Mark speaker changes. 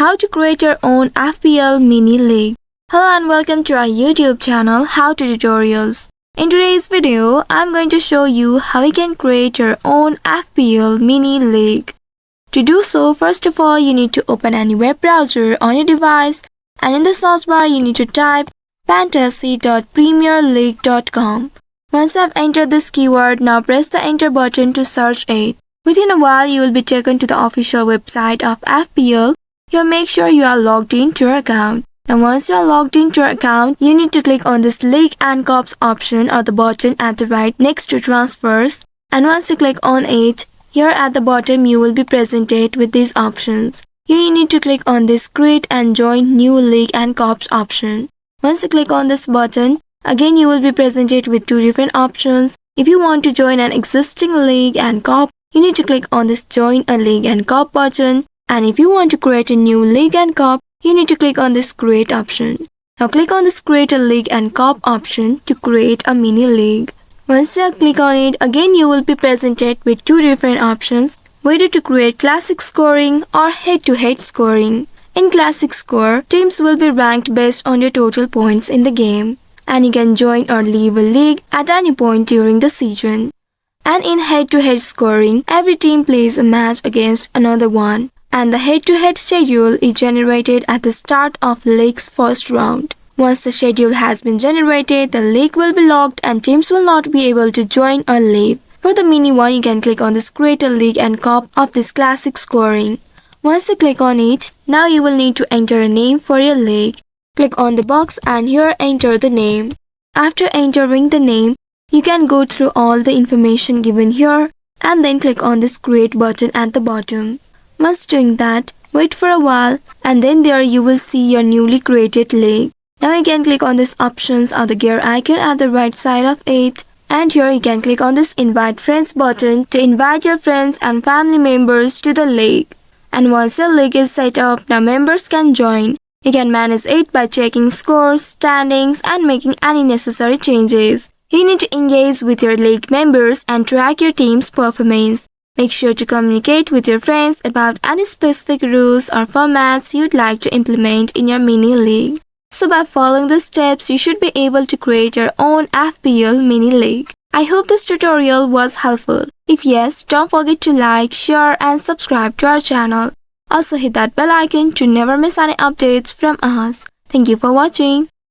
Speaker 1: how to create your own FPL Mini League. Hello and welcome to our YouTube channel How to Tutorials. In today's video, I'm going to show you how you can create your own FPL Mini League. To do so, first of all, you need to open any web browser on your device, and in the search bar you need to type fantasy.premierleague.com. Once I've entered this keyword, now press the enter button to search it. Within a while, you will be taken to the official website of FPL. Here, make sure you are logged into your account. Now once you are logged into your account, you need to click on this League and Cups option or the button at the right next to transfers. And once you click on it, here at the bottom you will be presented with these options. Here you need to click on this Create and Join New League and Cups option. Once you click on this button, again you will be presented with two different options. If you want to join an existing league and cup, you need to click on this Join a League and Cup button. And if you want to create a new league and cup, you need to click on this Create option. Now click on this Create a League and Cup option to create a mini league. Once you click on it, again you will be presented with two different options, whether to create classic scoring or head-to-head scoring. In classic score, teams will be ranked based on your total points in the game, and you can join or leave a league at any point during the season. And in head-to-head scoring, every team plays a match against another one, and the head-to-head schedule is generated at the start of league's first round. Once the schedule has been generated, the league will be locked and teams will not be able to join or leave. For the mini one, you can click on this Create a League and Cup of this classic scoring. Once you click on it, now you will need to enter a name for your league. Click on the box and here enter the name. After entering the name, you can go through all the information given here and then click on this Create button at the bottom. Once doing that, wait for a while and then there you will see your newly created league. Now you can click on this options or the gear icon at the right side of it, and here you can click on this Invite Friends button to invite your friends and family members to the league. And once your league is set up, now members can join. You can manage it by checking scores, standings and making any necessary changes. You need to engage with your league members and track your team's performance. Make sure to communicate with your friends about any specific rules or formats you'd like to implement in your mini league. So by following the steps, you should be able to create your own FPL mini league. I hope this tutorial was helpful. If yes, don't forget to like, share and subscribe to our channel. Also hit that bell icon to never miss any updates from us. Thank you for watching.